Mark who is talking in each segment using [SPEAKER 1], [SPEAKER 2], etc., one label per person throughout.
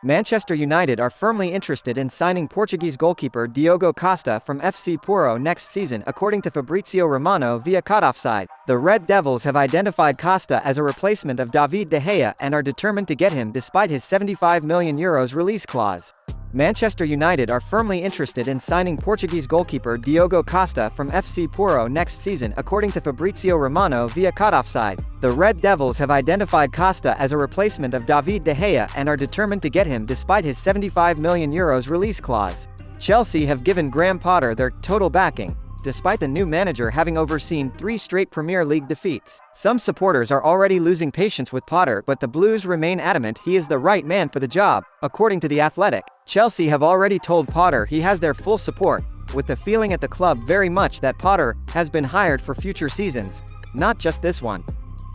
[SPEAKER 1] Manchester United are firmly interested in signing Portuguese goalkeeper Diogo Costa from FC Porto next season, according to Fabrizio Romano via Cutoffside. The Red Devils have identified Costa as a replacement of David De Gea and are determined to get him despite his €75 million release clause. Manchester United are firmly interested in signing Portuguese goalkeeper Diogo Costa from FC Porto next season, according to Fabrizio Romano via Cutoffside. The Red Devils have identified Costa as a replacement of David De Gea and are determined to get him despite his €75 million release clause. Chelsea have given Graham Potter their total backing, despite the new manager having overseen 3 straight Premier League defeats. Some supporters are already losing patience with Potter, but the Blues remain adamant he is the right man for the job, according to The Athletic. Chelsea have already told Potter he has their full support, with the feeling at the club very much that Potter has been hired for future seasons, not just this one.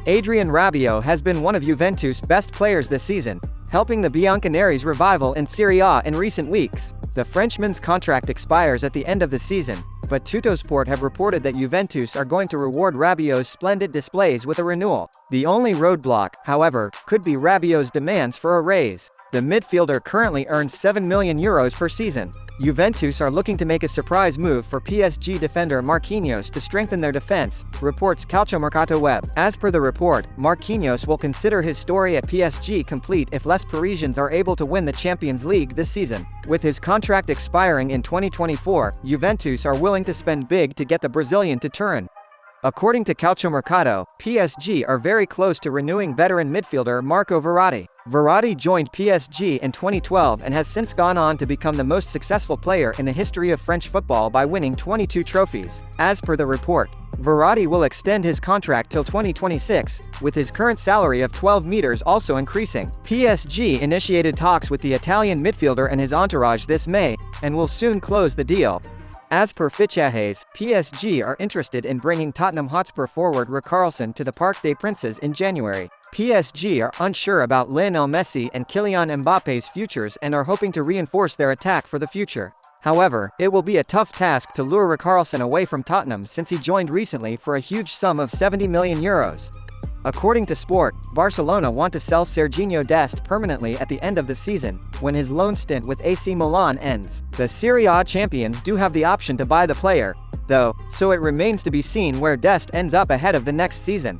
[SPEAKER 1] Adrien Rabiot has been one of Juventus' best players this season, helping the Bianconeri's revival in Serie A in recent weeks. The Frenchman's contract expires at the end of the season, but Tuttosport have reported that Juventus are going to reward Rabiot's splendid displays with a renewal. The only roadblock, however, could be Rabiot's demands for a raise. The midfielder currently earns €7 million per season. Juventus are looking to make a surprise move for PSG defender Marquinhos to strengthen their defense, reports Calciomercato Web. As per the report, Marquinhos will consider his story at PSG complete if Les Parisians are able to win the Champions League this season. With his contract expiring in 2024, Juventus are willing to spend big to get the Brazilian to Turin. According to Calciomercato, PSG are very close to renewing veteran midfielder Marco Verratti. Verratti joined PSG in 2012 and has since gone on to become the most successful player in the history of French football by winning 22 trophies. As per the report, Verratti will extend his contract till 2026, with his current salary of 12 meters also increasing. PSG initiated talks with the Italian midfielder and his entourage this May, and will soon close the deal. As per Fichajes, PSG are interested in bringing Tottenham Hotspur forward Rick Carlson to the Parc des Princes in January. PSG are unsure about Lionel Messi and Kylian Mbappe's futures and are hoping to reinforce their attack for the future. However, it will be a tough task to lure Rick Carlson away from Tottenham since he joined recently for a huge sum of €70 million. According to Sport, Barcelona want to sell Serginho Dest permanently at the end of the season, when his loan stint with AC Milan ends. The Serie A champions do have the option to buy the player, though, so it remains to be seen where Dest ends up ahead of the next season.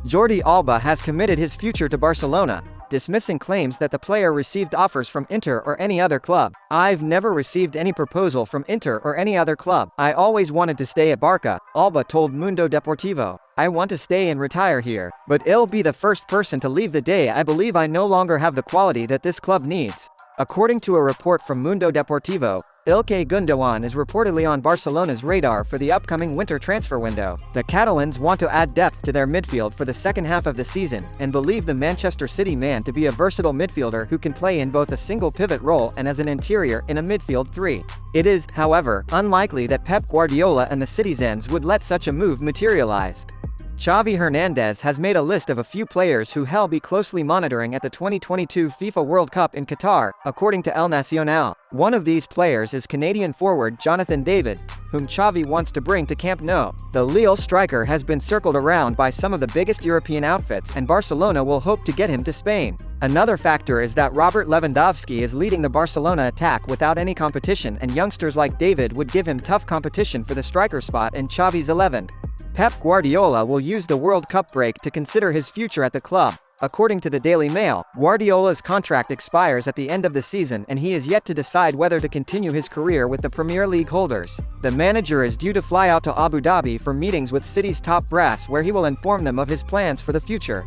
[SPEAKER 1] Jordi Alba has committed his future to Barcelona, dismissing claims that the player received offers from Inter or any other club. "I've never received any proposal from Inter or any other club. I always wanted to stay at Barca," Alba told Mundo Deportivo. "I want to stay and retire here, but I'll be the first person to leave the day I believe I no longer have the quality that this club needs." According to a report from Mundo Deportivo, Ilkay Gundogan is reportedly on Barcelona's radar for the upcoming winter transfer window. The Catalans want to add depth to their midfield for the second half of the season, and believe the Manchester City man to be a versatile midfielder who can play in both a single pivot role and as an interior in a midfield three. It is, however, unlikely that Pep Guardiola and the Citizens would let such a move materialize. Xavi Hernandez has made a list of a few players who he'll be closely monitoring at the 2022 FIFA World Cup in Qatar, according to El Nacional. One of these players is Canadian forward Jonathan David, whom Xavi wants to bring to Camp Nou. The Lille striker has been circled around by some of the biggest European outfits, and Barcelona will hope to get him to Spain. Another factor is that Robert Lewandowski is leading the Barcelona attack without any competition, and youngsters like David would give him tough competition for the striker spot in Xavi's 11. Pep Guardiola will use the World Cup break to consider his future at the club. According to the Daily Mail, Guardiola's contract expires at the end of the season and he is yet to decide whether to continue his career with the Premier League holders. The manager is due to fly out to Abu Dhabi for meetings with City's top brass where he will inform them of his plans for the future.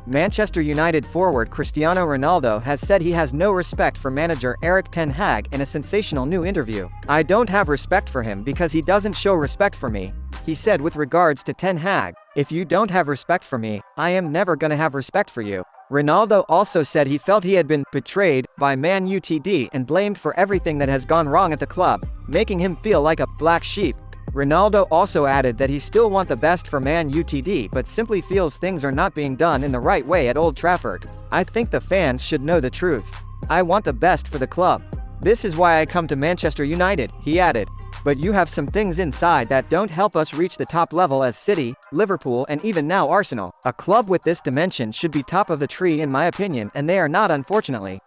[SPEAKER 1] Manchester United forward Cristiano Ronaldo has said he has no respect for manager Erik Ten Hag in a sensational new interview. "I don't have respect for him because he doesn't show respect for me," he said with regards to Ten Hag. "If you don't have respect for me, I am never gonna have respect for you." Ronaldo also said he felt he had been betrayed by Man Utd and blamed for everything that has gone wrong at the club, making him feel like a black sheep. Ronaldo also added that he still wants the best for Man Utd but simply feels things are not being done in the right way at Old Trafford. "I think the fans should know the truth. I want the best for the club. This is why I come to Manchester United," he added. "But you have some things inside that don't help us reach the top level as City, Liverpool and even now Arsenal. A club with this dimension should be top of the tree in my opinion, and they are not, unfortunately."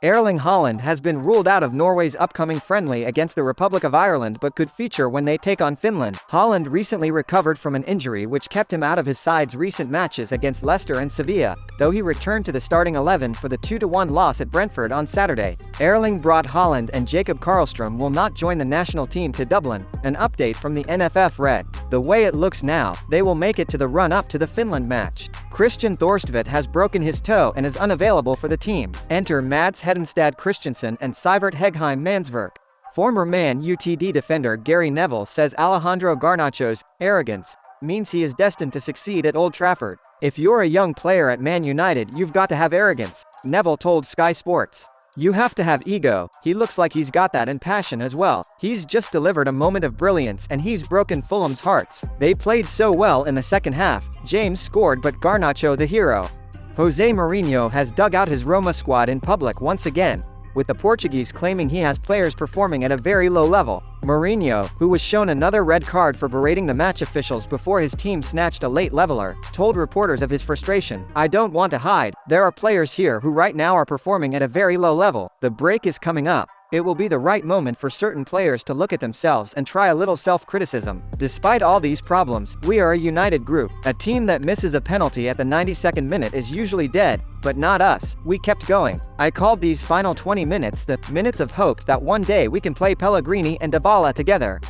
[SPEAKER 1] Erling Holland has been ruled out of Norway's upcoming friendly against the Republic of Ireland but could feature when they take on Finland. Holland recently recovered from an injury which kept him out of his side's recent matches against Leicester and Sevilla, though he returned to the starting 11 for the 2-1 loss at Brentford on Saturday. Erling Braut Haaland and Jacob Karlstrom will not join the national team to Dublin. An update from the NFF read, "The way it looks now, they will make it to the run-up to the Finland match. Christian Thorstvedt has broken his toe and is unavailable for the team. Enter Mads Hedenstad Christensen and Sivert Hegheim Mansverk." Former Man UTD defender Gary Neville says Alejandro Garnacho's arrogance means he is destined to succeed at Old Trafford. "If you're a young player at Man United, you've got to have arrogance," Neville told Sky Sports. "You have to have ego. He looks like he's got that and passion as well. He's just delivered a moment of brilliance and he's broken Fulham's hearts. They played so well in the second half. James scored but Garnacho the hero." Jose Mourinho has dug out his Roma squad in public once again, with the Portuguese claiming he has players performing at a very low level. Mourinho, who was shown another red card for berating the match officials before his team snatched a late leveler, told reporters of his frustration, "I don't want to hide. There are players here who right now are performing at a very low level. The break is coming up. It will be the right moment for certain players to look at themselves and try a little self-criticism. Despite all these problems, we are a united group. A team that misses a penalty at the 92nd minute is usually dead, but not us. We kept going. I called these final 20 minutes the minutes of hope that one day we can play Pellegrini and Dybala together."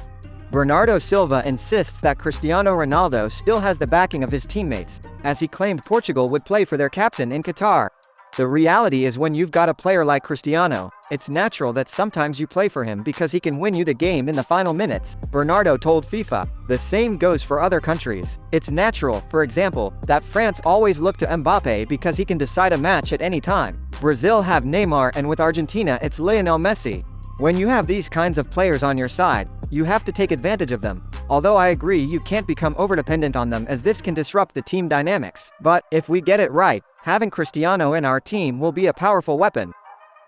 [SPEAKER 1] Bernardo Silva insists that Cristiano Ronaldo still has the backing of his teammates, as he claimed Portugal would play for their captain in Qatar. "The reality is when you've got a player like Cristiano, it's natural that sometimes you play for him because he can win you the game in the final minutes," Bernardo told FIFA. The same goes for other countries. It's natural, for example, that France always look to Mbappe because he can decide a match at any time. Brazil have Neymar and with Argentina it's Lionel Messi. When you have these kinds of players on your side, you have to take advantage of them. Although I agree you can't become overdependent on them as this can disrupt the team dynamics. But, if we get it right, having Cristiano in our team will be a powerful weapon.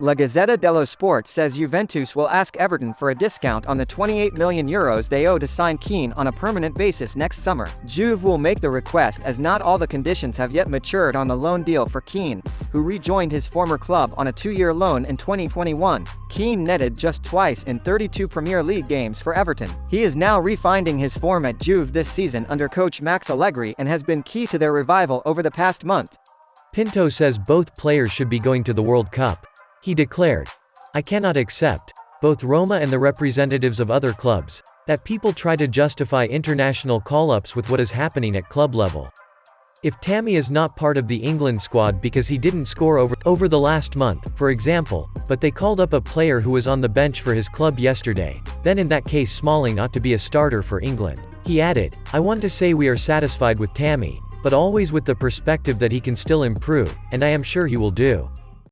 [SPEAKER 1] La Gazzetta dello Sport says Juventus will ask Everton for a discount on the €28 million they owe to sign Keane on a permanent basis next summer. Juve will make the request as not all the conditions have yet matured on the loan deal for Keane, who rejoined his former club on a 2-year loan in 2021. Keane netted just twice in 32 Premier League games for Everton. He is now refinding his form at Juve this season under coach Max Allegri and has been key to their revival over the past month.
[SPEAKER 2] Pinto says both players should be going to the World Cup. He declared, "I cannot accept, both Roma and the representatives of other clubs, that people try to justify international call-ups with what is happening at club level. If Tammy is not part of the England squad because he didn't score over the last month, for example, but they called up a player who was on the bench for his club yesterday, then in that case Smalling ought to be a starter for England." He added, "I want to say we are satisfied with Tammy, but always with the perspective that he can still improve, and I am sure he will do."